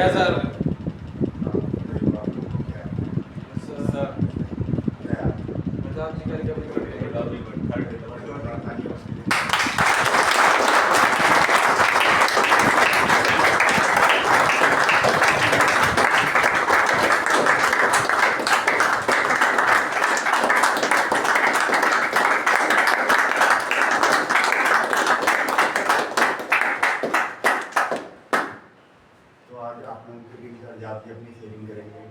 Yes sir. तो आज आप लोगों के बीच जाती अपनी शेयरिंग करेंगे।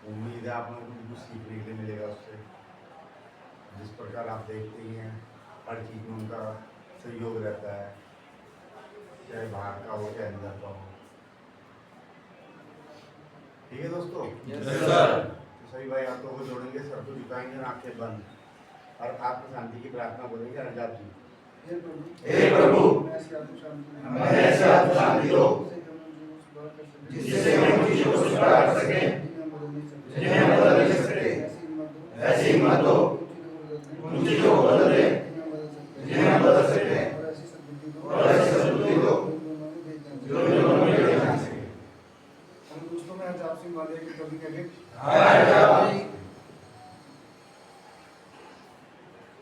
उम्मीद है आप लोगों को कुछ सीखने के लिए मिलेगा उससे। जिस प्रकार आप देखते ही हैं हर चीज़ में उनका सहयोग रहता है, चाहे बाहर का हो चाहे अंदर का हो। ठीक है दोस्तों? Yes sir. तो सभी भाई हाथों को जोड़ेंगे, सर को झुकाएंगे, आंखें बंद और आपकी शांति की प्रार्थना बोलेंगे। अरजाब जी। हे प्रभु, हमें ऐसी आत्म शांति दो जिससे हम चीजों को स्वीकार कर सकें, जिन्हें हम बदल नहीं सकते। ऐसी हिम्मत दो उन चीजों को बदल दे जिन्हें हम बदल सकते हैं, और ऐसी सद्बुद्धि दो जो इन दोनों में ले जा सके। दोस्तों, मैं आज आपसे वादे की कभी कभी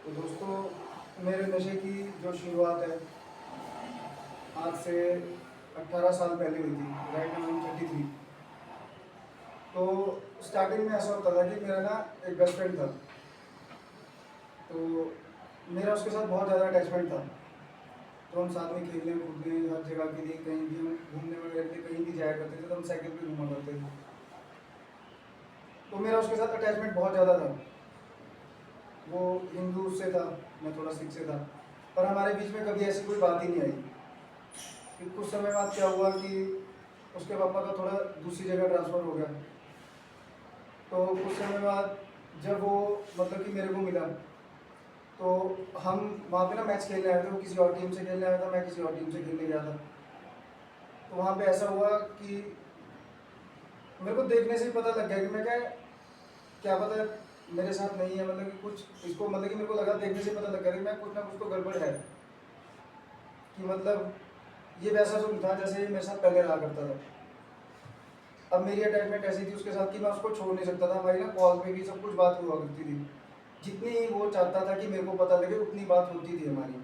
तो दोस्तों, मेरे नशे की जो शुरुआत है आज से 18 साल पहले हुई थी। Right now 33। तो स्टार्टिंग में ऐसा होता था कि मेरा ना एक बेस्ट फ्रेंड था, तो मेरा उसके साथ बहुत ज़्यादा अटैचमेंट था। तो हम साथ में खेलने कूदने हर जगह के लिए कहीं भी हम घूमने वगैरह के कहीं भी जाया करते थे, तो हम साइकिल पे घूमा करते थे। तो मेरा उसके साथ अटैचमेंट बहुत ज़्यादा था। वो हिंदू से था, मैं थोड़ा सिख से था, पर हमारे बीच में कभी ऐसी कोई बात ही नहीं आई। फिर कुछ समय बाद क्या हुआ कि उसके पापा का थोड़ा दूसरी जगह ट्रांसफ़र हो गया। तो कुछ समय बाद जब वो मतलब कि मेरे को मिला, तो हम वहाँ पे ना मैच खेलने आए थे। वो किसी और टीम से खेलने आया था, मैं किसी और टीम से खेलने गया था। तो वहाँ पे ऐसा हुआ कि मेरे को देखने से ही पता लग गया कि मैं क्या पता मेरे साथ नहीं है, मतलब कि कुछ इसको, मतलब कि मेरे को लगा, देखने से पता लग गया कि मैं कुछ ना कुछ तो गड़बड़ है। कि मतलब ये वैसा जो था जैसे ये मेरे साथ पहले रहा करता था। अब मेरी अटैचमेंट ऐसी थी उसके साथ कि मैं उसको छोड़ नहीं सकता था। हमारी ना कॉल पे भी सब कुछ बात हुआ करती थी। जितनी ही वो चाहता था कि मेरे को पता लगे उतनी बात होती थी हमारी।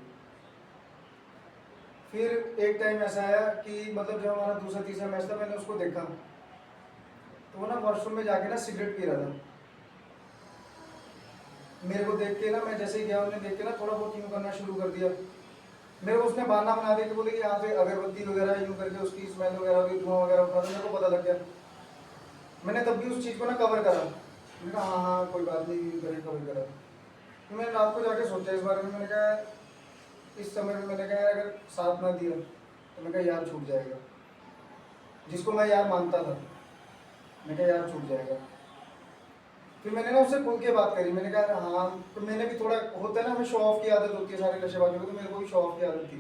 फिर एक टाइम ऐसा आया कि मतलब जब हमारा दूसरा तीसरा मैच था, मैंने उसको देखा तो वो ना वॉशरूम में जाके ना सिगरेट पी रहा था। मेरे को देख के ना, मैं जैसे ही गया उन्हें देख के ना थोड़ा बहुत यूँ करना शुरू कर दिया। मेरे को उसने बहाना बना दिया कि बोले कि यहाँ से अगरबत्ती वगैरह यूँ करके उसकी स्मेल वगैरह की धुआं वगैरह उठा, तो मेरे को पता लग गया। मैंने तब भी उस चीज़ को ना कवर करा। मैंने कहा हाँ हाँ कोई बात नहीं, यूँ करके कवर करा। तो मैंने रात को जाके सोचा इस बारे में। मैंने कहा इस समय में मैंने कहा अगर साथ ना दिया तो मैं कहा यार छूट जाएगा, जिसको मैं यार मानता था। मैं कहा यार छूट जाएगा। फिर मैंने ना उससे खुल के बात करी। मैंने कहा हाँ, तो मैंने भी थोड़ा होता है ना, हमें शो ऑफ की आदत होती है सारे नशेबाजों को, तो मेरे को भी शो ऑफ की आदत थी।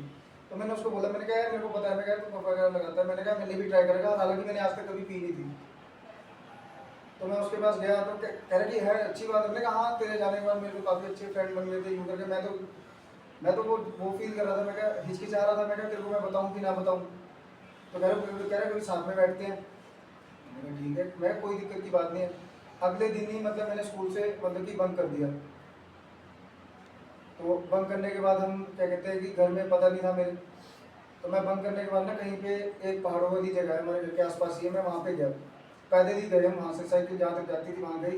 तो मैंने उसको बोला, मैंने कहा यार मेरे को पता है, मैं कहा तू वगैरह लगाता है, मैंने कहा मैंने भी ट्राई करेगा, हालांकि मैंने आज तक कभी पी नहीं थी। तो मैं उसके पास गया तो कह रहा कि है अच्छी बात है। मैंने कहा हाँ, तेरे जाने के बाद मेरे को काफ़ी अच्छे फ्रेंड बन गए थे यूँ करके। मैं तो वो फील कर रहा था। मैं क्या हिचकिचा रहा था, मैं क्या तेरे को मैं बताऊँ कि ना बताऊँ। तो कह रहे कभी साथ में बैठते हैं। मैंने कहा ठीक है, मैं कोई दिक्कत की बात नहीं है। अगले दिन ही मतलब मैंने स्कूल से मतलब कि बंक कर दिया। तो बंक करने के बाद हम क्या कहते हैं कि घर में पता नहीं था मेरे। तो मैं बंक करने के बाद ना कहीं पे एक पहाड़ों वाली जगह है हमारे घर के आसपास ही है, मैं वहाँ पे गया। पैदल ही गए हम वहाँ से, साइकिल जहाँ तक जाती थी वहाँ गई।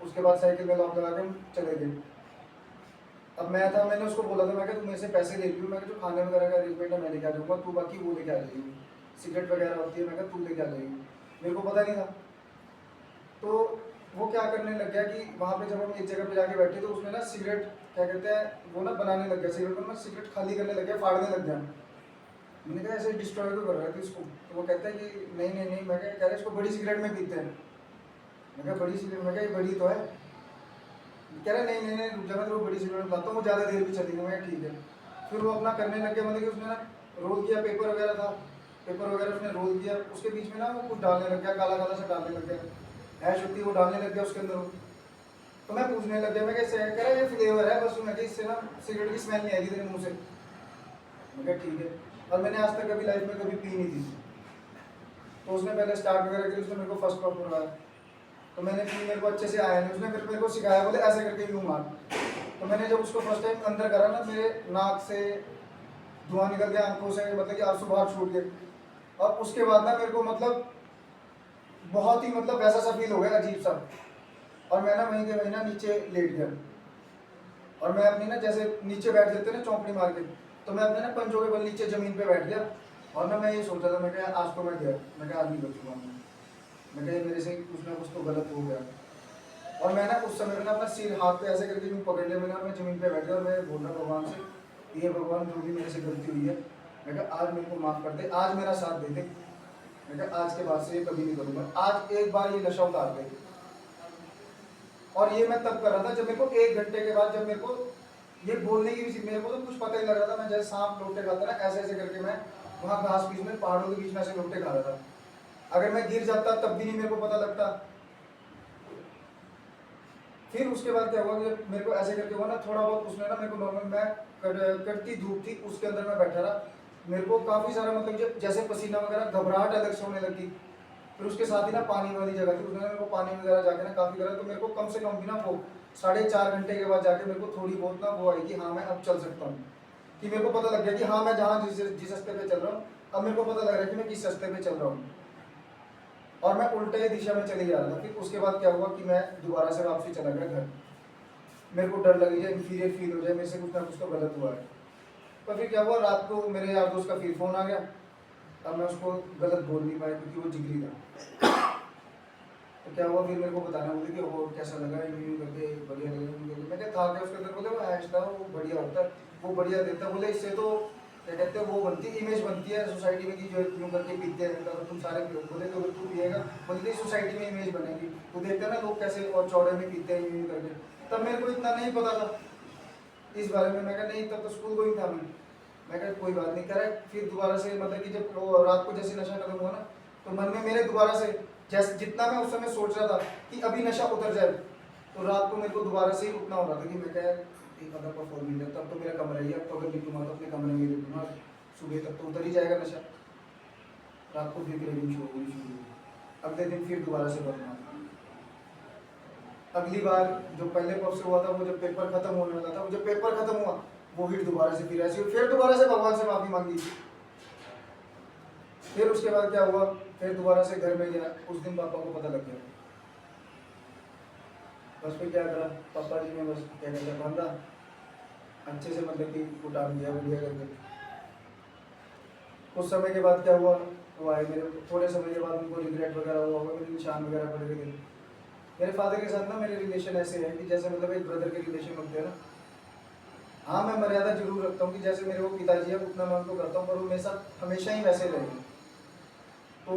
उसके बाद साइकिल में लॉक लगा के हम चले गए। अब मैं था, मैंने उसको बोला था, मैं तू मेरे से पैसे ले लियो, मैं जो खाने वगैरह का अरेंजमेंट है मैं लेके आ जाऊँगा, तू बाकी वो लेके आ जाएगी, सिगरेट वगैरह होती है मैं तू लेके आ जाएगी। मेरे को पता नहीं था। तो वो क्या करने लग गया कि वहाँ पे जब हम एक जगह पे जाके बैठे तो उसने ना सिगरेट क्या कहते हैं वो ना बनाने लग गया, सिगरेट को ना सिगरेट खाली करने लग गया, फाड़ने लग गया। मैंने कहा ऐसे डिस्ट्रॉय क्यों कर रहा है तो इसको। तो वो कहता है कि नहीं नहीं नहीं, मैं कह रहा इसको बड़ी सिगरेट में पीते हैं। मैं कहा बड़ी सिगरेट, मैं कहा ये बड़ी तो है। कह रहा नहीं नहीं नहीं रुक जा, मैं तो बड़ी सिगरेट लाता हूँ, वो ज़्यादा देर भी चलेगी। मैं ठीक है। फिर वो अपना करने लग गया, मतलब कि उसने ना रोल किया, पेपर वगैरह था, पेपर वगैरह उसने रोल किया, उसके बीच में ना वो कुछ डालने लग गया, काला काला सा डालने लग गया, ऐश होती है वो डालने लग गया उसके अंदर। तो मैं पूछने लग गया, मैं कैसे कह रहा ये फ्लेवर है बस, मैं इससे ना सिगरेट की स्मेल नहीं आएगी तेरे मुँह से। मैं कहा ठीक है। और मैंने आज तक कभी लाइफ में कभी पी नहीं थी, तो उसने पहले स्टार्ट वगैरह की, उसने मेरे को फर्स्ट ड्रॉप करवाया, तो मैंने पी, मेरे को अच्छे से आया नहीं, उसने फिर मेरे को सिखाया, बोले ऐसे करके यूँ मार। तो मैंने जब उसको फर्स्ट टाइम अंदर करा ना, मेरे नाक से धुआं निकल गया, आंखों से मतलब कि आंसू बाहर छूट गए। और उसके बाद ना मेरे को मतलब बहुत ही मतलब वैसा सा फील हो गया, अजीब सा। और मैं ना वहीं के वहीं ना नीचे लेट गया, और मैं अपनी ना जैसे नीचे बैठ जाते ना चौंपड़ी मार के, तो मैं अपने ना पंजों के बल नीचे ज़मीन पे बैठ गया। और ना मैं ये सोचा था, मैं क्या आज तो मैं गया, मैं क्या आज नहीं बचूंगा, मैं क्या मेरे से कुछ ना कुछ तो गलत हो गया। और मैं ना उस समय में ना अपना सिर हाथ पे ऐसे करके यूँ पकड़ लिया मैंने, और मैं ज़मीन पे बैठ गया, और मैं बोल रहा भगवान से, ये भगवान जो भी मेरे से गलती हुई है, मैं क्या आज मेरे को माफ़ कर दे, आज मेरा साथ दे दे, मैं क्या आज के बाद से ये कभी नहीं करूँगा, आज एक बार ये नशा उतार दे। और ये मैं तब कर रहा था जब मेरे को 1 घंटे के बाद, जब मेरे को ये बोलने की भी, मेरे को तो कुछ पता ही लग रहा था, मैं जैसे सांप लोटे खाता ना, ऐसे ऐसे करके मैं वहाँ घास बीच में पहाड़ों के बीच में ऐसे लोटे खा रहा था। अगर मैं गिर जाता तब भी नहीं मेरे को पता लगता। फिर उसके बाद क्या हुआ कि जब मेरे को ऐसे करके हुआ ना, थोड़ा बहुत उसने ना मेरे को नॉर्मल, मैं कड़ती धूप थी उसके अंदर मैं बैठा रहा, मेरे को काफ़ी सारा मतलब जब जैसे पसीना वगैरह, घबराहट अलग से होने लगी। फिर उसके साथ ही ना पानी वाली जगह थी, उसने मेरे को पानी वगैरह जाके ना काफ़ी करा, तो मेरे को कम से कम भी ना वो 4.5 घंटे के बाद जाके मेरे को थोड़ी बहुत ना वो आई कि हाँ मैं अब चल सकता हूँ, कि मेरे को पता लग गया कि हाँ मैं जहाँ जिस रास्ते पे चल रहा हूँ, अब मेरे को पता लग रहा है कि मैं किस रास्ते पे चल रहा हूँ, और मैं उल्टे दिशा में चले जा रहा था। फिर उसके बाद क्या हुआ कि मैं दोबारा से वापसी चला गया घर। मेरे को डर लगी जाए, इन्फीरियर फील हो जाए, मेरे से कुछ ना कुछ तो गलत हुआ है। तो फिर क्या हुआ, रात को मेरे यार दोस्त का फिर फ़ोन आ गया। अब मैं उसको गलत बोल नहीं पाया क्योंकि वो जिगरी था। तो क्या हुआ, फिर मेरे को बताना, बोले कि वो कैसा लगा, यूँ करके बढ़िया लगा। मैं क्या था क्या उसके अंदर, बोले वो ऐश था, वो बढ़िया होता है, वो बढ़िया देता। बोले इससे तो क्या कहते हैं, वो बनती इमेज बनती है सोसाइटी में कि जो यूँ करके पीते हैं, तो तुम सारे बोले तो तू पिएगा, बोले सोसाइटी में इमेज बनेगी, तो देखते हैं ना लोग कैसे और चौड़े में पीते हैं यूँ करके। तब मेरे को इतना नहीं पता था इस बारे में। मैं कहा नहीं, तब तो स्कूल गोइंग था मैं कहा कोई बात नहीं करे। फिर दोबारा से मतलब कि जब वो रात को जैसे नशा खत्म हुआ ना, तो मन में मेरे दोबारा से जैसे जितना मैं उस समय सोच रहा था कि अभी नशा उतर जाए, तो रात को मेरे को दोबारा से ही उठना हो रहा था कि मैं क्या एक आधा परफॉर्म है, तब तो मेरा कमरा ही है, अब तो अगर निकलूँगा तो अपने कमरे में निकलूँगा, सुबह तक तो उतर ही जाएगा नशा। रात को फिर क्रेविंग शुरू हुई। अगले दिन फिर दोबारा से बदलना। अगली बार जो पहले पब से हुआ था, वो जब पेपर खत्म होने वाला था, वो जब पेपर खत्म हुआ वो हिट दोबारा से फिर ऐसी, फिर दोबारा से भगवान से माफ़ी मांगी। फिर उसके बाद क्या हुआ, फिर दोबारा से घर में गया। उस दिन पापा को पता लग गया। बस फिर क्या करा, पापा जी ने बस क्या कहते हैं बांधा अच्छे से, मतलब कि उठान दिया बढ़िया करके। कुछ समय के बाद क्या हुआ, वो आए मेरे, थोड़े समय के बाद उनको रिग्रेट वगैरह हुआ होगा, मेरे निशान वगैरह पड़ गए थे। मेरे फादर के साथ ना मेरे रिलेशन ऐसे है कि जैसे मतलब एक ब्रदर के रिलेशन होते हैं ना। हाँ मैं मर्यादा जरूर रखता हूँ कि जैसे मेरे वो पिताजी है उतना मैं उनको करता हूँ, पर वो मेरे साथ हमेशा ही वैसे रहेंगे। तो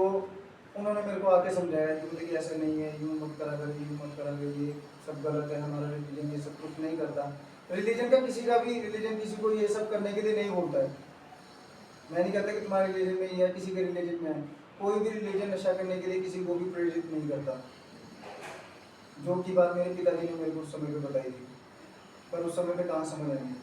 उन्होंने मेरे को आके समझाया कि बोले कि ऐसा नहीं है, यूँ मत करा कर, यूँ मत करा कर, ये सब गलत है, हमारा रिलीजन ये सब कुछ नहीं करता। रिलीजन का किसी का भी रिलीजन किसी को ये सब करने के लिए नहीं बोलता है। मैं नहीं कहता कि तुम्हारे रिलीजन में या किसी के रिलीजन में है, कोई भी रिलीजन नशा करने के लिए किसी को भी प्रेरित नहीं करता। जो की बात मेरे पिताजी ने मेरे को उस समय पे बताई थी, पर उस समय पे कहाँ समझ आई।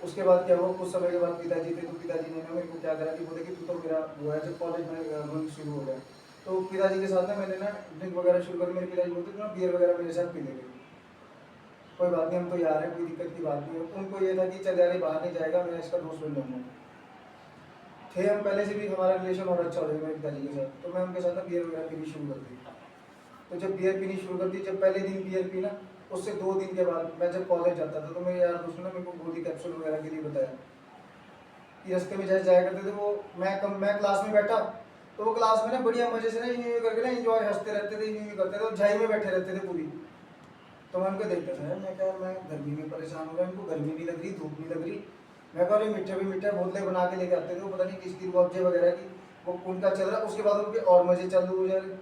उसके बाद क्या हुआ, कुछ समय के बाद पिताजी थे, तो पिताजी ने ना मेरे को क्या करा कि बोले कि तू तो मेरा वो है। जब कॉलेज में गोइंग शुरू हो गया तो पिताजी के साथ ना मैंने ना ड्रिंक वगैरह शुरू कर। मेरे पिताजी बोलते थे ना बियर वगैरह मेरे साथ पी लेंगे, कोई बात नहीं, हम तो यार हैं, कोई दिक्कत की बात नहीं है। उनको ये था कि चल यार बाहर नहीं जाएगा, मैं इसका दोस्त बन जाऊँगा। थे हम पहले से भी, हमारा रिलेशन और अच्छा हो गया मेरे पिताजी के साथ, तो मैं उनके साथ ना बियर वगैरह पीनी शुरू कर दी। तो जब बियर पीनी शुरू कर दी, जब पहले दिन बियर पी ना, उससे 2 दिन के बाद मैं जब कॉलेज जाता था, तो मेरे यार दोस्त ने मेरे को गोली कैप्सूल वगैरह के लिए बताया कि रास्ते में जैसे जाया करते थे वो, मैं क्लास में बैठा, तो वो क्लास में ना बढ़िया मजे से ना यूँ करके ना इंजॉय हंसते रहते थे, यूँ करते थे, और झाई में बैठे रहते थे पूरी। तो मैं उनको देखता था, मैं क्या, मैं गर्मी में परेशान हो गया, इनको गर्मी नहीं लग रही, धूप नहीं लग रही। मैं कहा मीठे भी मीठे बोतलें बना के लेके आते थे, वो पता नहीं किसकी रुआबजे वगैरह की, वो उनका चल रहा, उसके बाद उनके और मजे चालू हो जा रहे।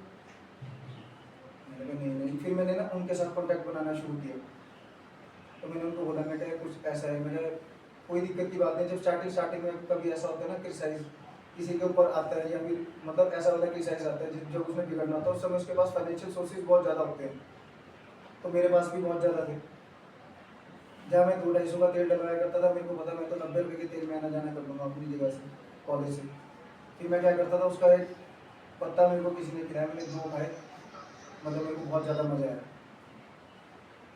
नहीं, फिर मैंने ना उनके साथ कॉन्टैक्ट बनाना शुरू किया। तो मैंने उनको बोला, मैं क्या कुछ ऐसा है, मैंने कोई दिक्कत की बात नहीं। जब स्टार्टिंग में कभी ऐसा होता है ना, क्रिटिसाइज किसी के ऊपर आता है, या फिर मतलब ऐसा वाला क्रिटिसाइज आता है जब उसमें बिगड़ना होता है, उस समय उसके पास फाइनेंशियल सोर्सेज बहुत ज़्यादा होते हैं, तो मेरे पास भी बहुत ज़्यादा थे। जहाँ मैं 200-250 का तेल डलवाया करता था, मेरे को पता मैं तो 90 रुपये के तेल में आना जाना कर लूँगा अपनी जगह से, कॉलेज से। फिर मैं क्या करता था, उसका एक पत्ता मेरे को किसी ने खिलाया, मैंने 2 खाए, मतलब मेरे को बहुत ज़्यादा मज़ा आया।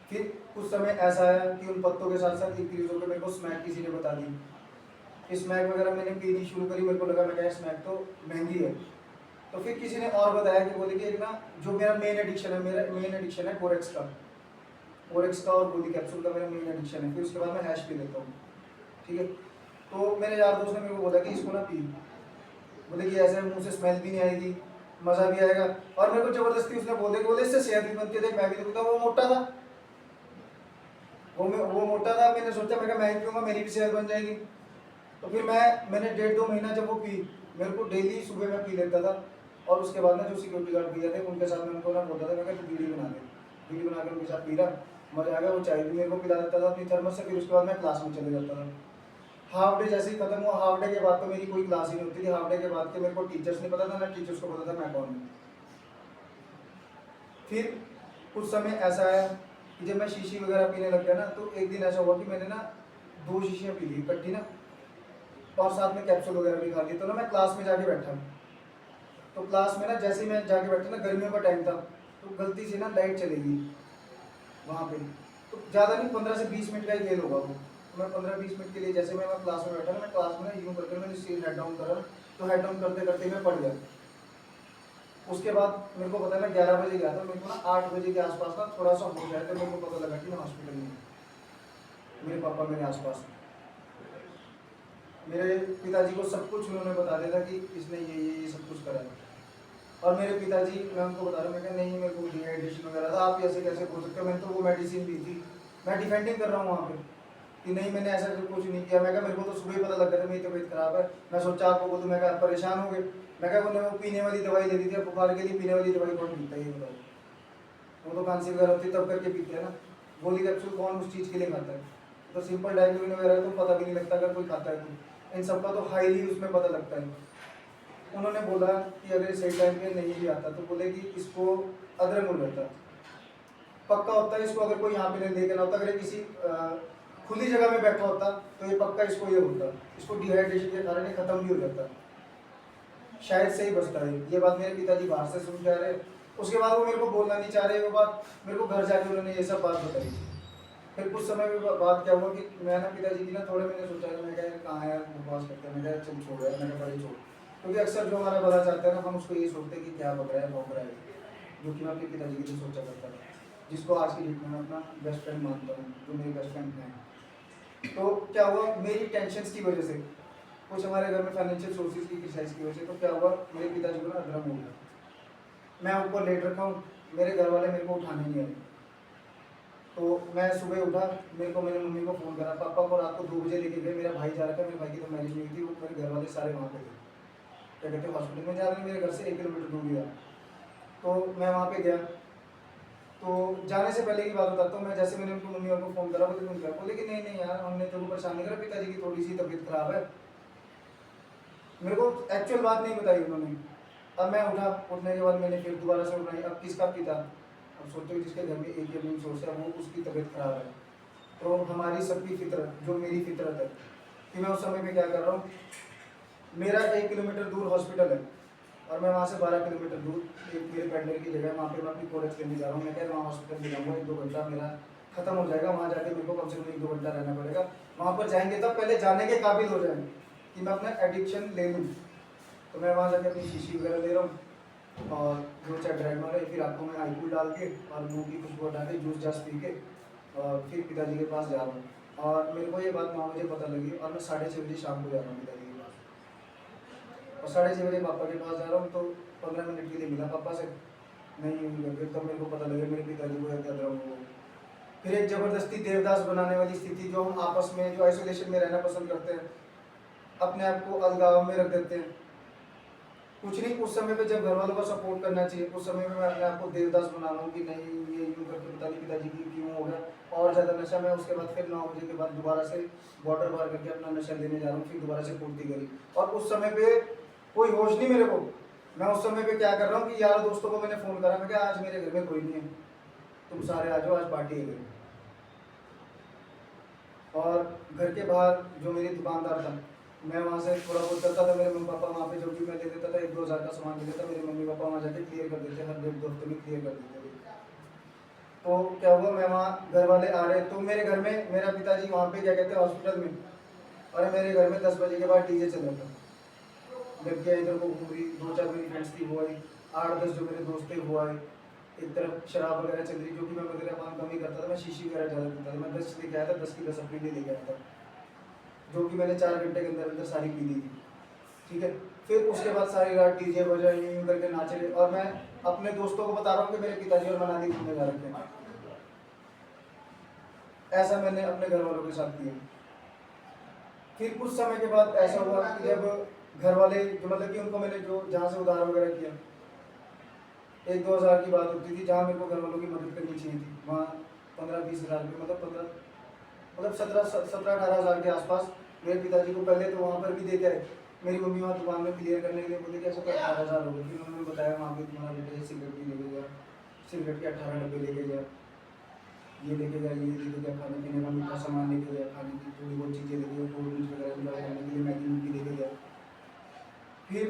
फिर कुछ समय ऐसा आया कि उन पत्तों के साथ साथ इंक्रीज होकर मेरे को स्मैक किसी ने बता दी। स्मैक वगैरह मैंने पीनी शुरू करी, मेरे को लगा मैं क्या स्मैक तो महंगी है। तो फिर किसी ने और बताया कि बोले कि एक ना जो मेरा मेन एडिक्शन है बोरेक्स का और गोली कैप्सूल का मेरा मेन एडिक्शन है। फिर उसके बाद मैं हैश पी लेता हूँ, ठीक है। तो मेरे यार दोस्त ने मेरे को बोला कि इसको ना पी, बोले कि ऐसे मुंह से स्मेल भी नहीं आएगी, मज़ा भी आएगा। और मेरे को ज़बरदस्ती उसने बोले इससे सेहत भी बनती है, देख मैं भी देखता हूँ। वो मोटा था, वो मोटा था। मैंने सोचा मैं ही पीऊँगा, मेरी भी सेहत बन जाएगी। तो फिर मैंने 1.5-2 महीना जब वो पी, मेरे को डेली सुबह मैं पी लेता था। और उसके बाद ना जो सिक्योरिटी गार्ड भैया थे उनके साथ मैं उनको ना बोलता था, मैं क्या तू बीड़ी बना दे, बीड़ी बना के उनके साथ पी रहा, मज़ा आ गया। वो चाय भी मेरे को पिला देता था अपनी थर्मस से। फिर उसके बाद मैं क्लास में चले जाता था। हाफ डे जैसे ही खत्म हुआ, हाफ डे के बाद तो मेरी कोई क्लास ही नहीं होती थी। हाफ डे के बाद के मेरे को टीचर्स नहीं पता था, ना टीचर्स को पता था मैं कौन हूँ। फिर कुछ समय ऐसा आया कि जब मैं शीशी वगैरह पीने लग गया ना, तो एक दिन ऐसा हुआ कि मैंने ना 2 शीशियाँ पी ली इकट्ठी ना, और साथ में कैप्सूल वगैरह भी खा लिए। तो ना मैं क्लास में जाके बैठा, तो क्लास में ना जैसे ही मैं जाके बैठा ना, गर्मियों का टाइम था, तो गलती से ना लाइट चली गई वहाँ पे। तो ज़्यादा नहीं, 15 से 20 मिनट का ही खेल होगा वो। तो मैं 15-20 मिनट के लिए जैसे मैं क्लास में बैठा ना, मैं क्लास में ना यूँ करके मैंने सीट हेड डाउन करा, तो हेड डाउन करते करते मैं पड़ गया। उसके बाद मेरे को पता है मैं 11 बजे गया था, मेरे को ना 8 बजे के आसपास ना थोड़ा सा हो जाए, तो मेरे को पता लगा कि मैं हॉस्पिटल में हूँ। मेरे पापा मेरे आसपास, मेरे पिताजी को सब कुछ उन्होंने बता दिया था कि इसने ये सब कुछ करा है। और मेरे पिताजी, मैं उनको बता रहा हूँ, मैं कहा नहीं मेरे को डिहाइड्रेशन वगैरह था, आप ऐसे कैसे बोल सकते हो, मैंने तो वो मेडिसिन दी थी। मैं डिफेंडिंग कर रहा हूँ वहाँ पे कि नहीं मैंने ऐसा कुछ नहीं किया। मैं कहा मेरे को तो सुबह ही पता लग गया था मेरी तबीयत खराब है। मैं सोचा आपको बोलूँ, मैं कहा परेशान हो गए। मैं कहा उन्होंने वो पीने वाली दवाई दे दी थी, बुखार के लिए पीने वाली दवाई कौन पीता है ये बताओ। वो तो खांसी वगैरह होती है तब करके पीते हैं ना, गोली कैप्सूल कौन उस चीज़ के लिए खाता है। तो सिंपल डायग्नोसिस वगैरह तो पता भी नहीं लगता अगर कोई खाता है तो। इन सबका तो हाईली उसमें पता लगता है। उन्होंने बोला कि अगर सही टाइम पे नहीं भी आता, तो बोले कि इसको अदरक उड़ता पक्का होता है, इसको अगर कोई यहाँ पे नहीं लेके ना होता, अगर किसी खुली जगह में बैठा होता तो ये पक्का इसको ये होता, इसको डिहाइड्रेशन के कारण ये खत्म भी हो जाता, शायद से ही बचता है। ये बात मेरे पिताजी बाहर से सुन के आ रहे। उसके बाद वो मेरे को बोलना नहीं चाह रहे, वो बात मेरे को घर जाके उन्होंने ये सब बात बताई। फिर कुछ समय में बात क्या हुआ कि मैं ना पिताजी की ना थोड़े मैंने सोचा, मैं कहा कहाँ है यार उपवास करते हैं, मैं कहा चल छोड़ यार, मैंने बड़े छोड़। क्योंकि अक्सर जो हमारा भला चाहता है ना, हम उसको ये सोचते हैं कि क्या बक रहा है भौंक रहा है, जो कि मैं अपने पिताजी के लिए सोचा करता था, जिसको आज की डेट में मैं अपना बेस्ट फ्रेंड मानता हूँ, जो मेरे बेस्ट फ्रेंड हैं। तो क्या हुआ, मेरी टेंशन की वजह से, कुछ हमारे घर में फाइनेंशियल सोर्सेज की क्राइसिस की वजह से, तो क्या हुआ मेरे पिताजी को ना अधरम हो गया। मैं ऊपर लेट रखा हूँ, मेरे घर वाले मेरे को उठाने नहीं आए। तो मैं सुबह उठा, मेरे को मेरे मम्मी को फ़ोन करा, पापा को रात को 2 बजे लेके गए, मेरा भाई जा रहा था, मेरे भाई की तो मैरिज हुई थी, वो मेरे घर वाले सारे वहाँ पे थे, क्या कहते हैं हॉस्पिटल में जा रहे हैं, मेरे घर से 1 किलोमीटर दूर गया। तो मैं वहाँ पे गया, तो जाने से पहले की बात बताता हूँ मैं, जैसे मैंने उनको मम्मी को फ़ोन करा, बोले तुम क्या, बोले कि नहीं नहीं यार हमने तेरे को परेशान नहीं करा, पिताजी की थोड़ी सी तबीयत खराब है। मेरे को एक्चुअल बात नहीं बताई उन्होंने। अब मैं उठा, उठने के बाद मैंने फिर दोबारा से उठाई, अब किसका पिता, अब सोचो जिसके घर में एक इम्यून सोर्स है वो उसकी तबीयत खराब है। तो हमारी सबकी फितरत, जो मेरी फितरत है कि मैं उस समय में क्या कर रहा हूँ, मेरा 1 किलोमीटर दूर हॉस्पिटल है और मैं वहाँ से 12 किलोमीटर दूर एक मेरे पेंडर की जगह है, वहाँ पे मैं अपनी कॉलेज लेने जा रहा हूँ। मैं क्या वहाँ हॉस्पिटल में जाऊँगा, 1-2 घंटा मेरा खत्म हो जाएगा, वहाँ जाके मेरे को कम से कम 1-2 घंटा रहना पड़ेगा। वहाँ पर जाएंगे तब पहले जाने के काबिल हो जाए कि मैं अपना एडिक्शन ले लूँ। तो मैं वहाँ जाके अपनी शीशी वगैरह ले रहा हूँ और 2-4 ड्राइव मारे, फिर आपको मैं आईकूल डाल के और मुँह की खुशबू डाल के जूस जास पी के और फिर पिताजी के पास जा रहा हूँ। और मेरे को ये बात 9 बजे पता लगी और मैं 6:30 बजे शाम को जा रहा हूँ पिताजी के पास। और 6:30 बजे पापा के पास जा रहा हूँ, तो 15 मिनट के लिए मिला पापा से, नहीं करके तब मेरे को पता लगा मेरे पिताजी को क्या हो। फिर एक ज़बरदस्ती देवदास बनाने वाली स्थिति, जो हम आपस में जो आइसोलेशन में रहना पसंद करते हैं, अपने आप को अलगाव में रख देते हैं। कुछ नहीं, उस समय पे जब घर वालों का सपोर्ट करना चाहिए, उस समय में मैं अपने आप को देवदास बना रहा हूँ कि नहीं ये यूँ करके पता नहीं पिताजी की क्यों हो गया और ज़्यादा नशा। मैं उसके बाद फिर 9 बजे के बाद दोबारा से बॉर्डर पार करके अपना नशा लेने जा रहा हूँ, फिर दोबारा से पूर्ति करी। और उस समय पे कोई होश नहीं मेरे को। मैं उस समय पे क्या कर रहा हूँ कि यार दोस्तों को मैंने फ़ोन करा, मैं क्या आज मेरे घर में कोई नहीं है, तुम सारे आ जाओ, आज पार्टी है। और घर के बाहर जो मेरी दुकानदार था, मैं वहाँ से थोड़ा बहुत करता था। मेरे मम्मी पापा वहाँ पे जब भी मैं ले लेता था 1-2 हज़ार का सामान ले लेता, मेरे मम्मी पापा वहाँ जाके क्लियर कर देते, हर 1-2 हफ्ते में क्लियर कर देते थे। तो क्या हुआ, मैं वहाँ घर वाले आ रहे तो मेरे घर में मेरा पिताजी वहाँ पे क्या कहते हैं हॉस्पिटल में, और मेरे घर में 10 बजे के बाद डीजे चल रहा था। लड़कियाँ इधर को घूम रही, 2-4 मेरी फ्रेंड्स थी वो आई, 8-10 जो मेरे दोस्त थे वो आए। एक तरफ शराब वगैरह चल रही, जो कि मैं वगैरह पान कम ही करता था, मैं शीशी वगैरह ज़्यादा पीता था। मैं 10 लेके आया था, 10 की 10 अपने लिए लेके आया था, जो कि मैंने 4 घंटे के अंदर अंदर सारी पी ली थी। ठीक है, फिर उसके बाद सारी रात डीजे बजा, यूं करके नाचे रहे, और मैं अपने दोस्तों को बता रहा हूँ कि मेरे पिताजी और मनाली घूमने जा रखे हैं। ऐसा मैंने अपने घर वालों के साथ किया। फिर कुछ समय के बाद ऐसा हुआ कि जब घर वाले जो मतलब कि उनको मैंने जो जहाँ से उधार वगैरह किया, 1-2 हज़ार की बात होती थी, जहाँ मेरे को घर वालों की मदद करनी चाहिए थी, वहाँ 15-20 हज़ार रुपये मतलब 17-18 हज़ार के आसपास मेरे पिताजी को पहले तो वहाँ पर भी दे के आए। मेरी मम्मी वहाँ दुकान में क्लियर करने के लिए बोली कि ऐसा 18 हज़ार हो गए। फिर उन्होंने बताया वहाँ पे तुम्हारा बेटा सिगरेट भी लेके गया, सिगरेट के 18 डब्बे लेके गया, ये लेके गया, ये लेके गया, खाने पीने का मीठा सामान लेके गया, खाने की थोड़ी बहुत चीज़ें लेके गया, कोल्ड ड्रिंक्स वगैरह एंजॉय करने के लिए मैगी मूगी लेके गया। फिर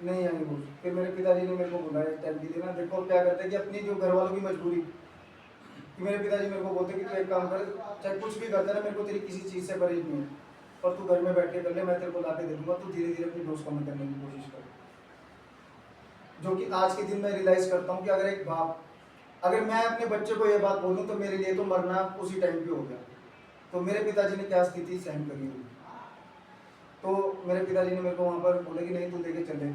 नहीं आई वो। फिर मेरे पिताजी ने मेरे को बुलाया एक टाइम के लिए ना, देखो क्या करते हैं कि अपनी जो घर वालों की मजबूरी, कि मेरे पिताजी मेरे को बोलते कि तू एक काम कर, चाहे कुछ भी करता ना, मेरे को तेरी किसी चीज़ से परहेज नहीं है, और तू घर में बैठ के कर ले, मैं तेरे को ला के दे दूँगा, तू धीरे धीरे अपनी डोज कम करने की कोशिश कर। जो कि आज के दिन मैं रियलाइज़ करता हूँ कि अगर एक बाप, अगर मैं अपने बच्चे को ये बात बोलूँ तो मेरे लिए तो मरना उसी टाइम पे हो गया। तो मेरे पिताजी ने क्या स्थिति सहन करी होगी। तो मेरे पिताजी ने मेरे को वहाँ पर बोला कि नहीं तू लेके चले।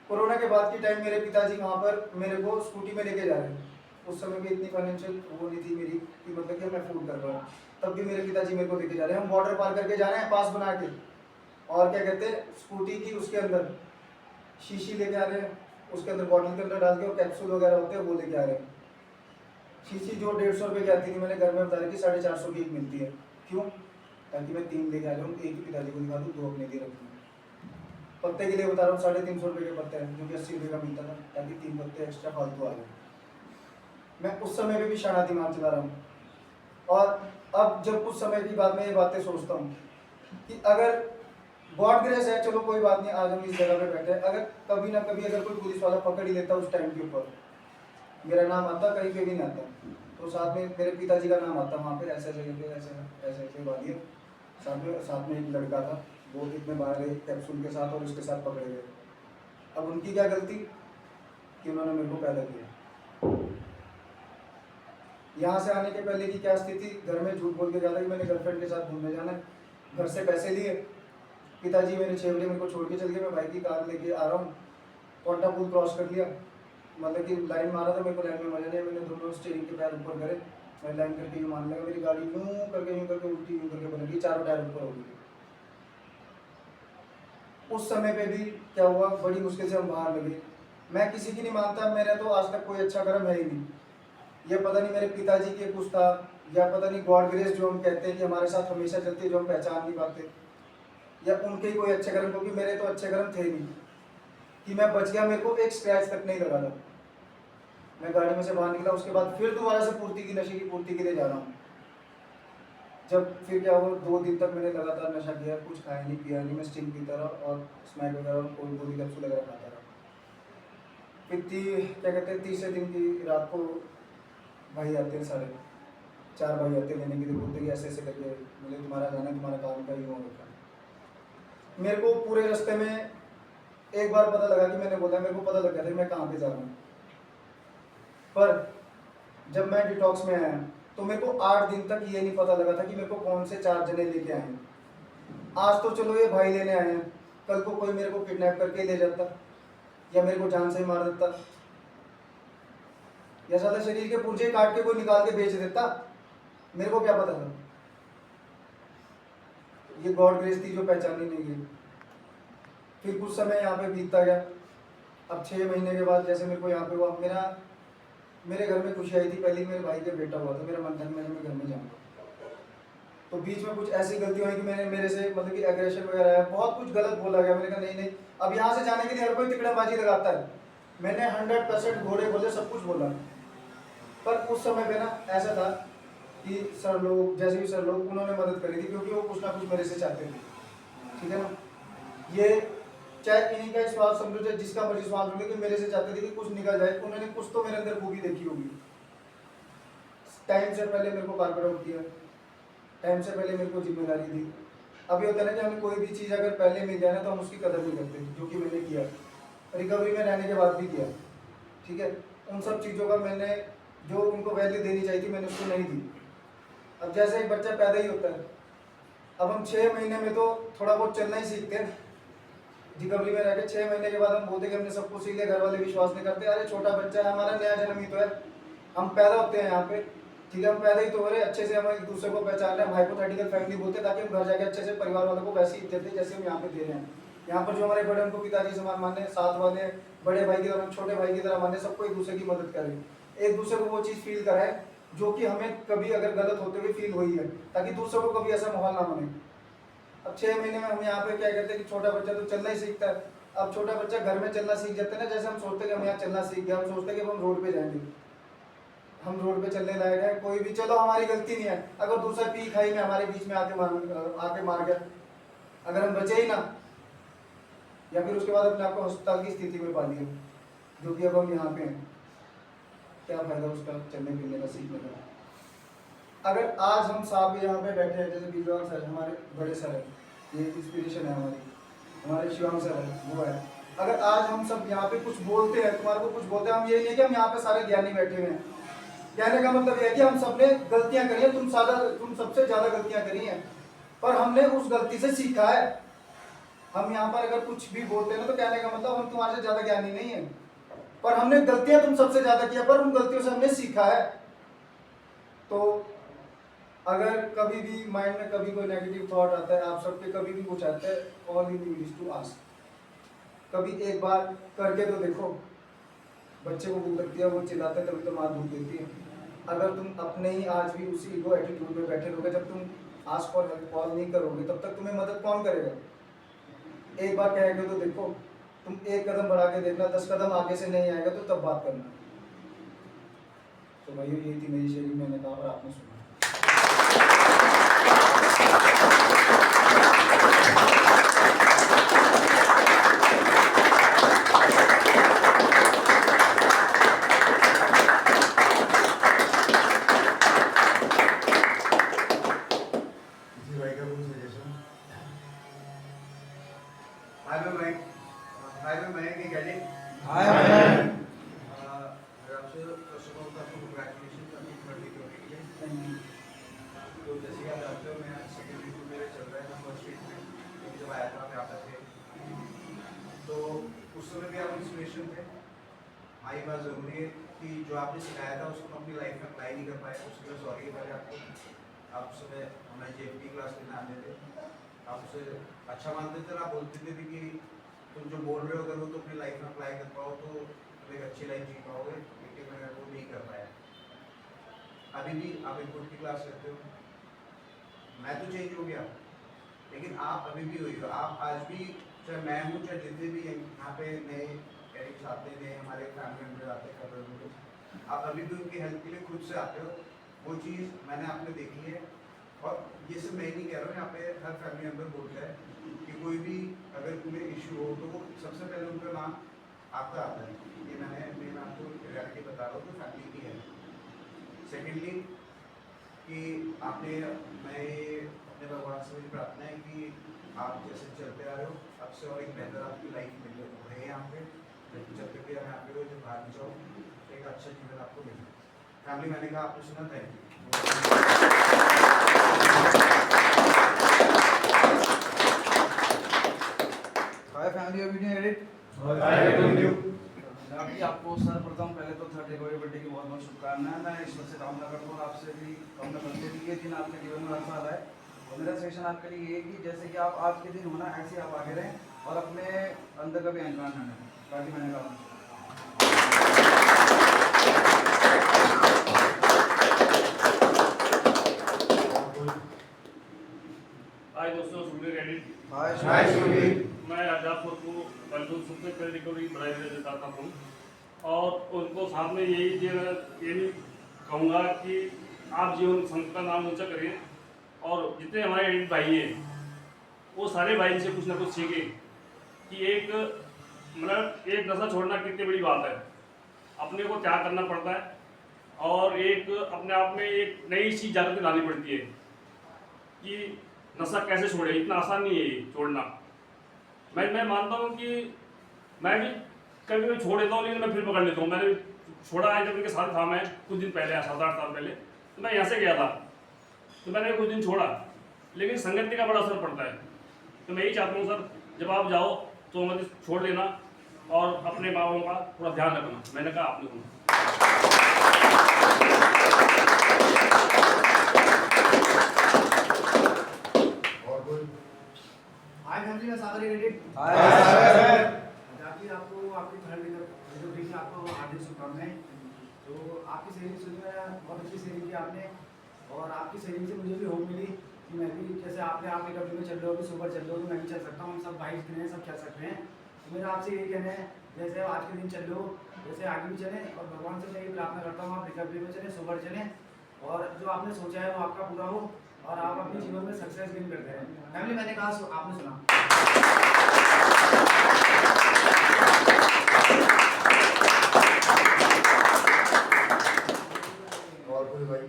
कोरोना के बाद की टाइम मेरे पिताजी वहाँ पर मेरे को स्कूटी में लेके जा रहे हैं। उस समय भी इतनी फाइनेंशियल वो नहीं थी मेरी कि मतलब कि मैं अफोर्ड कर रहा हूँ, तब भी मेरे पिताजी मेरे को लेके जा रहे हैं। हम बॉर्डर पार करके जा रहे हैं पास बना के, और क्या कहते हैं स्कूटी की उसके अंदर शीशी लेके आ रहे हैं, उसके अंदर बॉटल के अंदर डाल के और कैप्सूल वगैरह होते हैं वो लेके आ रहे हैं। शीशी जो 150 रुपये की आती थी, मैंने घर में बताया कि 450 की एक मिलती है। क्यों? ताकि मैं 3 लेके आ जाऊँ, एक ही पिताजी को दिखा दूँ, 2 अपने लिए रखूँ। पत्ते के लिए बता रहा हूँ, 350 रुपये के पत्ते हैं, जो कि 80 रुपये का मिलता था, ताकि 3 पत्ते एक्स्ट्रा फालतू आ जाए। मैं उस समय में भी शाना दिमाग चला रहा हूँ। और अब जब कुछ समय की बाद में ये बातें सोचता हूँ कि अगर गॉड ग्रेस है, चलो कोई बात नहीं, आज हम इस जगह पे बैठे हैं, अगर कभी ना कभी अगर कोई पुलिस वाला पकड़ ही लेता उस टाइम के ऊपर, मेरा नाम आता, कहीं पे भी नहीं आता, तो साथ में मेरे पिताजी का नाम आता वहाँ पे, ऐसे जगह पे ऐसे वाली साथ में एक लड़का था, वो इतने बाहर गए कैप्सूल के साथ और उसके साथ पकड़े गए। अब उनकी क्या गलती कि उन्होंने मेरे को पैदा किया। यहाँ से आने के पहले की क्या स्थिति, घर में झूठ बोल के जाता कि मैंने गर्लफ्रेंड के साथ घूमने जाना है, घर से पैसे लिए, पिताजी मेरे 6 बजे मेरे को छोड़ के चल गए, मैं भाई की कार लेके आ रहा हूँ, कोंटा पुल क्रॉस कर लिया, मतलब कि लाइन मारा था, मेरे को लाइन में मजा नहीं, मैंने दोनों स्टीयरिंग के पैर ऊपर करे, मैं लाइन करके यूँ मान लगा, मेरी गाड़ी यूँ करके उल्टी यूँ करके बन गई, चारों टायर ऊपर हो गई। उस समय पे भी क्या हुआ, बड़ी मुश्किल से हम बाहर लगे। मैं किसी की नहीं मानता, मेरा तो आज तक कोई अच्छा कर्म है ही नहीं। ये पता नहीं मेरे पिताजी के कुछ था, या पता नहीं गॉड ग्रेस जो हम कहते हैं कि हमारे साथ हमेशा चलती है, जो हम पहचान नहीं पाते, या उनके ही कोई अच्छे कर्म, क्योंकि मेरे तो अच्छे कर्म थे नहीं कि मैं बच गया, मेरे को एक स्क्रैच तक नहीं लगा था। मैं गाड़ी में से बाहर निकला, उसके बाद फिर दोबारा से नशे की पूर्ति के लिए जा रहा हूँ। जब फिर क्या हुआ, 2 दिन तक मैंने लगातार नशा किया, कुछ खाया नहीं पिया नहीं, मैं स्टिंग पीता रहा और स्मैक वगैरह और कोई गोली कैप्सूल वगैरह खाता रहा। फिर क्या कहते हैं, तीसरे दिन की रात को भाई आते हैं, 4 भाई आते हैं लेने के लिए, बोलते कि ऐसे ऐसे करके मुझे तुम्हारा जाना है, तुम्हारा काम का यूँ होता है। मेरे को पूरे रास्ते में एक बार पता लगा कि मैंने बोला, मेरे को पता लग गया था कि मैं कहाँ पे जा रहा हूँ। पर जब मैं डिटॉक्स में आया तो मेरे को 8 दिन तक ये नहीं पता लगा था कि मेरे को कौन से 4 जने लेके आए हैं। आज तो चलो ये भाई लेने आए हैं, कल को कोई मेरे को किडनैप करके ले जाता, या मेरे को जान से ही मार देता, या साला शरीर के पुर्जे काट के कोई निकाल के बेच देता, मेरे को क्या पता था। ये गॉड ग्रेस थी जो पहचानी नहीं गई। फिर कुछ समय यहाँ पे बीतता गया। अब 6 महीने के बाद जैसे मेरे को यहाँ पे हुआ, मेरे घर में खुशी आई थी, पहले मेरे भाई का बेटा हुआ था, मेरा मन था मैं घर में जाऊँगा। तो बीच में कुछ ऐसी गलती हुई कि मेरे से मतलब कि एग्रेशन वगैरह है, बहुत कुछ गलत बोला गया। मैंने कहा नहीं, अब यहाँ से जाने के लिए हर कोई तिकड़मबाजी लगाता है। मैंने 100% घोड़े बोले, सब कुछ बोला, पर उस समय पे ना ऐसा था कि सर लोग, जैसे भी सर लोग, उन्होंने मदद करी थी क्योंकि वो कुछ ना कुछ मेरे से चाहते थे, ठीक है ना। ये चाहे इन्हीं का स्वाद समझो, चाहे जिसका मर्जी स्वाद समझो, कि मेरे से चाहते थे कि कुछ निकल जाए। उन्होंने कुछ तो मेरे अंदर खूबी देखी होगी। टाइम से पहले मेरे को कार्पेट आउट किया, टाइम से पहले मेरे को जिम्मेदारी दी। अभी होता है ना कि हमें कोई भी चीज़ अगर पहले मिल जाए ना तो हम उसकी कदर नहीं करते, जो कि मैंने किया, रिकवरी में रहने के बाद भी किया, ठीक है। उन सब चीज़ों का मैंने जो उनको वैल्यू देनी चाहिए थी, मैंने उसको नहीं दी। अब जैसे एक बच्चा पैदा ही होता है, अब हम 6 महीने में तो थोड़ा बहुत चलना ही सीखते हैं। रिकवरी में रह के 6 महीने के बाद हम बोलते कि हमने सब कुछ सीख लिया, घर वाले विश्वास नहीं करते, अरे छोटा बच्चा है, हमारा नया जन्म ही तो है, हम पैदा होते हैं यहाँ पे, ठीक है, हम पैदा ही तो हो रहे, अच्छे से हम एक दूसरे को पहचान रहे हैं, हाइपोथेटिकल फैमिली बोलते हैं, ताकि हम घर जाके अच्छे से परिवार वालों को वैसी इज्जत दें जैसे हम यहाँ पे दे रहे हैं। यहाँ पर जो हमारे बड़े, उनको पिताजी समान माने, साथ वाले बड़े भाई की तरह, छोटे भाई की तरह माने, सबको एक दूसरे की मदद करें, एक दूसरे को वो चीज़ फील कराए जो कि हमें कभी अगर गलत होते हुए फील हुई है, ताकि दूसरों को कभी ऐसा माहौल ना बने। अब 6 महीने में हम यहाँ पे क्या करते हैं कि छोटा बच्चा तो चलना ही सीखता है। अब छोटा बच्चा घर में चलना सीख जाता है ना, जैसे हम सोचते हैं कि हम यहाँ चलना सीख गए, हम सोचते हैं कि हम रोड पे जाएंगे, हम रोड पे चलने लायक है, कोई भी, चलो हमारी गलती नहीं है, अगर दूसरा पी खाई में हमारे बीच में आके मार गया, अगर हम बचे ही ना, या फिर उसके बाद अपने आप को अस्पताल की स्थिति में पा लिया, जो कि अब हम यहाँ पे हैं, क्या फायदा उसका चलने फिरने का, सीखने का। अगर आज हम साहब यहाँ पे बैठे हैं, जैसे विद्वान सर हमारे बड़े सर है, ये इंस्पिरेशन है हमारे शिवांग सर है, वो है, अगर आज हम सब यहाँ पे कुछ बोलते हैं, तुम्हारे को कुछ बोलते हैं, हम ये नहीं कि हम यहाँ पे सारे ज्ञानी बैठे हुए हैं, कहने का मतलब यह है कि हम सबने गलतियां करी हैं, तुम सबसे ज्यादा गलतियां करी हैं, पर हमने उस गलती से सीखा है। हम यहाँ पर अगर कुछ भी बोलते हैं ना, तो कहने का मतलब हम तुम्हारे से ज्यादा ज्ञानी नहीं है, पर हमने गलतियां तुम सबसे ज्यादा किया, पर उन गलतियों से हमने सीखा है। तो अगर कभी भी माइंड में कभी कोई नेगेटिव थॉट आता है, आप सबके कभी भी कुछ आता है, all you need is to ask, कभी एक बार करके तो देखो। बच्चे को भूख लगती है, वो चिल्लाता है, तभी तो माँ दूध देती है। अगर तुम अपने ही आज भी उसी ईगो एटीट्यूड में बैठे रहोगे, जब तुम आस्क फॉर हेल्प कॉल नहीं करोगे, तब तक तुम्हें मदद कौन करेगा। एक बार कहेंगे तो देखो, तुम एक कदम बढ़ा के देखना, 10 कदम आगे से नहीं आएगा तो तब बात करना। तो भाई यही थी मेरी शेयरिंग, मैंने कहा और आपने सुना। किसी भाई का कोई सजेशन? हाय मैं मयंक कैडेट। हाय आपसे फर्स्ट ऑफ ऑल आपको कांग्रेचुलेशन अपनी थर्ड के लिए। तो जैसे कि आप जानते हो, मैं सेकेंड वीक मेरे चल रहा है, फर्स्ट वीक में जब आया था आप यहाँ थे, तो उस समय भी आप इंस्पिरेशन थे। हाँ, ये बात ज़रूरी है कि जो आपने सिखाया था उसको हम अपनी लाइफ में अप्लाई नहीं कर पाए, उसके लिए सॉरी। पहले आपको, आप उस समय हमें JFP क्लास लेने आते थे, आप उसे अच्छा मानते थे, आप बोलते थे कि तुम जो बोल रहे हो अगर वो तो अपनी लाइफ में अप्लाई कर पाओ तो तुम एक अच्छी लाइफ जी पाओगे, लेकिन मैं वो नहीं कर पाया। अभी भी आप इनपुट की क्लास लेते हो, मैं तो चेंज हो गया, लेकिन आप अभी भी वही हो। आप आज भी, चाहे मैं हूँ चाहे जितने भी यहाँ पे नए कैरेक्टर्स आते हैं, हमारे फैमिली मेम्बर आते हैं, आप अभी भी उनकी हेल्प के लिए खुद से आते हो। वो चीज़ मैंने आपने देखी है, और ये सब मैं नहीं कह रहा हूँ, यहाँ पे हर फैमिली मेम्बर बोलता है कि कोई भी अगर तुम्हें इशू हो तो वो सबसे पहले उनका नाम आपका आता है। ये मैं आपको रियलिटी बता रहा हूँ, तो फैमिली की है। सेकेंडली कि आपने, मैं अपने भगवान से मेरी प्रार्थना है कि आप जैसे चलते आ रहे हो, अब से और एक बेहतर आपकी लाइफ मिल रहे यहाँ पे, जब तक भी हम यहाँ पे हो, जब बाहर जाओ तो एक अच्छा जीवन आपको मिले। फैमिली, मैंने कहा आपने सुना, thank you. Hi family of video edit. अभी आपको सर्वप्रथम पहले तो थर्ड रिकवरी बर्थडे की बहुत बहुत शुभकामनाएं। मैं ईश्वर से कामना करता हूँ, आपसे भी कामना करते हैं कि ये दिन आपके जीवन में हर साल आए। और मेरा सेशन आपके लिए ये कि जैसे कि आप आज के दिन होना, ऐसे आप आगे रहें और अपने अंदर का भी अहंकार न करें, ताकि मैंने कहा। हाय दोस्तों, सुबह रेडी। हाय सुबीर। मैं आज आप सबको कंट्रोल सबसे पहले रिकवरी बढ़ाई देना चाहता हूँ, और उनको साथ में यही नहीं कहूँगा कि आप जीवन संघ का नाम ऊंचा करिए और जितने हमारे एडिट भाई हैं वो सारे भाई से कुछ ना कुछ सीखे कि एक मतलब एक नशा छोड़ना कितनी बड़ी बात है। अपने को त्याग करना पड़ता है और एक अपने आप में एक नई चीज़ जागृति लानी पड़ती है कि नशा कैसे छोड़े। इतना आसान नहीं है ये छोड़ना। मैं मानता हूँ कि मैं भी कभी कभी छोड़ देता हूँ लेकिन मैं फिर पकड़ लेता हूँ। मैंने छोड़ा है जब उनके साथ था, मैं कुछ दिन पहले 7-8 साल पहले तो मैं यहाँ से गया था तो मैंने कुछ दिन छोड़ा, लेकिन संगति का बड़ा असर पड़ता है। तो मैं यही चाहता हूँ सर, जब आप जाओ तो मतलब छोड़ लेना और अपने माँ बापों का थोड़ा ध्यान रखना। मैंने कहा आपने सुना। और कोई? हाय फैमिली में सागर एडिट हाय। जाती आपको आपकी थर्ड रिकवरी की आपको हार्दिक शुभकामनाएं। तो आपकी सेविंग सुनी है, बहुत अच्छी सेविंग की आपने और आपकी सेविंग से मुझे भी होप मिली कि मैं भी जैसे आपने आप रिकवरी में चल रहे हो, अभी सुपर चल रहे हो तो मैं भी चल सकता हूँ। हम सब भाई जितने हैं सब चल सकते हैं। तो मेरा आपसे यही कहना है, जैसे आज के दिन चल रहे हो वैसे आगे भी चलें और भगवान से मैं यही प्रार्थना करता हूँ आप रिकवरी में चलें, सुपर चलें और जो आपने सोचा है वो आपका पूरा हो और आप अपने जीवन में सक्सेस गेन करते हैं। फैमिली मैंने कहा आपने सुना। और कोई भाई?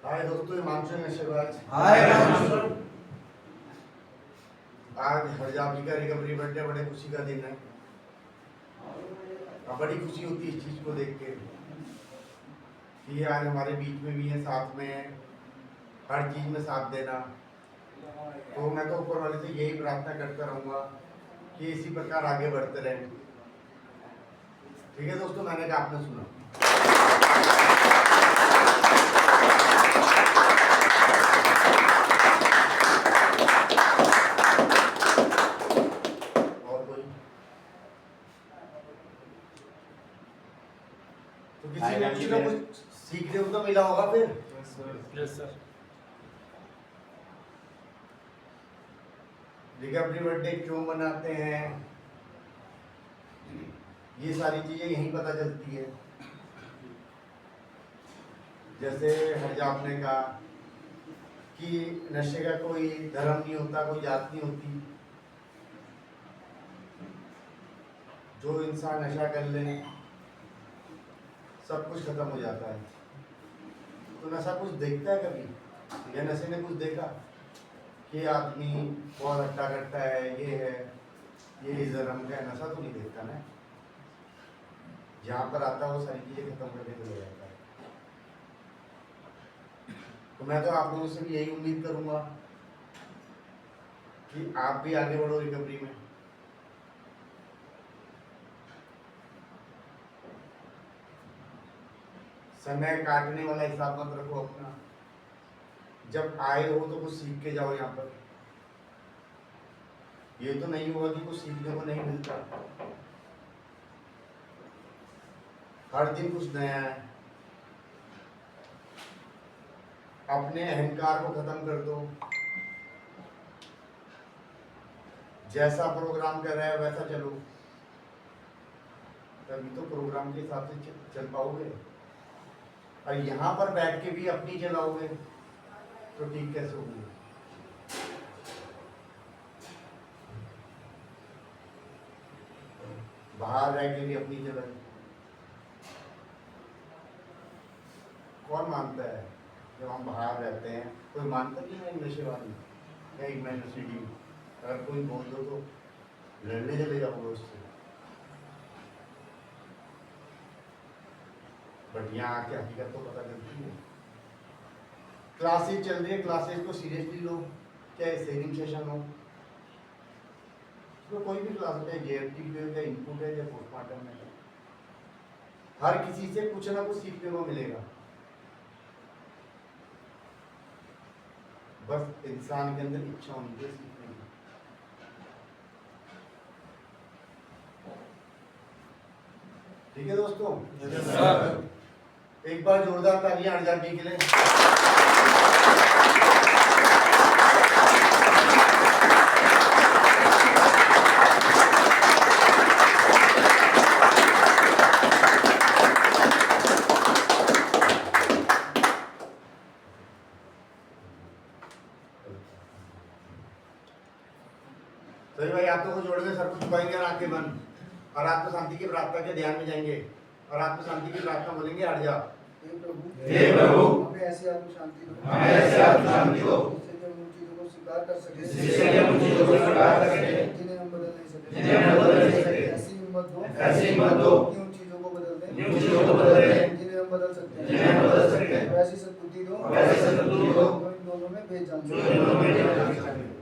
हाय दोस्तों, हिमांशु नशेबाज। हाय। आज हरजाबी का रिकवरी बर्थडे, बड़े खुशी का दिन है और बड़ी खुशी होती है इस चीज़ को देख के कि आज हमारे बीच में भी है, साथ में है, हर चीज़ में साथ देना। तो मैं तो ऊपर वाले से यही प्रार्थना करता रहूँगा कि इसी प्रकार आगे बढ़ते रहें। ठीक है दोस्तों, मैंने कहा आपने सुना। और कोई? तो किसी ने कुछ ना कुछ सीखने को तो मिला होगा फिर। Yes sir. रिकवरी बर्थडे क्यों मनाते हैं, ये सारी चीजें यहीं पता चलती है। जैसे हरजा आपने कहा कि नशे का कोई धर्म नहीं होता, कोई जात नहीं होती। जो इंसान नशा कर ले सब कुछ खत्म हो जाता है। तो नशा कुछ देखता है कभी, या नशे ने कुछ देखा कि आदमी बहुत हट्टा करता है, ये है, ये इस धर्म का है? नशा तो नहीं देखता ना। जहाँ पर आता है वो सारी चीजें खत्म करके चले जाता है। तो मैं तो आप लोगों से भी यही उम्मीद करूंगा कि आप भी आगे बढ़ो रिकवरी में। समय काटने वाला हिसाब मत रखो अपना। जब आए हो तो कुछ सीख के जाओ। यहाँ पर ये तो नहीं होगा कि कुछ सीखने को नहीं मिलता। हर दिन कुछ नया है। अपने अहंकार को खत्म कर दो। जैसा प्रोग्राम कर रहा है वैसा चलो, तभी तो प्रोग्राम के हिसाब से चल पाओगे। और यहाँ पर बैठ के भी अपनी चलाओगे तो ठीक कैसे होगी? बाहर रह के भी अपनी चलाई कौन मानता है? जब हम बाहर रहते हैं कोई मानता नहीं है नशेवादी या एक मैं नशेड़ी हूँ। अगर कोई बोल दो तो लड़ने चले जाओगे उससे। बट यहाँ आके हकीकत तो पता चलती है। क्लासेज चल रही है, क्लासेज को सीरियसली लो, चाहे सेविंग सेशन हो, तो कोई भी क्लास हो, चाहे जेएफटी पे हो, चाहे इनपुट है, चाहे पोस्टमार्टम है, हर किसी से कुछ ना कुछ सीखने को मिलेगा। बस इंसान के अंदर इच्छा होनी चाहिए सीखने की। ठीक है दोस्तों, एक बार जोरदार तालियां हरजा जी के लिए। सही भाई, आप तो को जोड़ेंगे, सर को झुकाएंगे और आंखें बंद, और आत्म शांति की प्रार्थना के ध्यान में जाएंगे और आत्म शांति की प्रार्थना बोलेंगे, हट जा। हे प्रभु हमें ऐसी आत्म शांति दो, हमें ऐसी आत्म शांति दो जिससे हम उन चीजों को स्वीकार कर सके, जिससे हम उन चीजों को स्वीकार कर सकें जिन्हें हम बदल नहीं सकते, जिन्हें हम बदल नहीं सकते। ऐसी हिम्मत दो, ऐसी हिम्मत दो कि उन चीजों को बदल दें, उन चीजों को बदल दें जिन्हें हम बदल सकते हैं, जिन्हें हम बदल सकते हैं। वैसी सद्बुद्धि दो, वैसी सद्बुद्धि दो जो इन दोनों में भेद जान जो इन दोनों में भेद जान सके।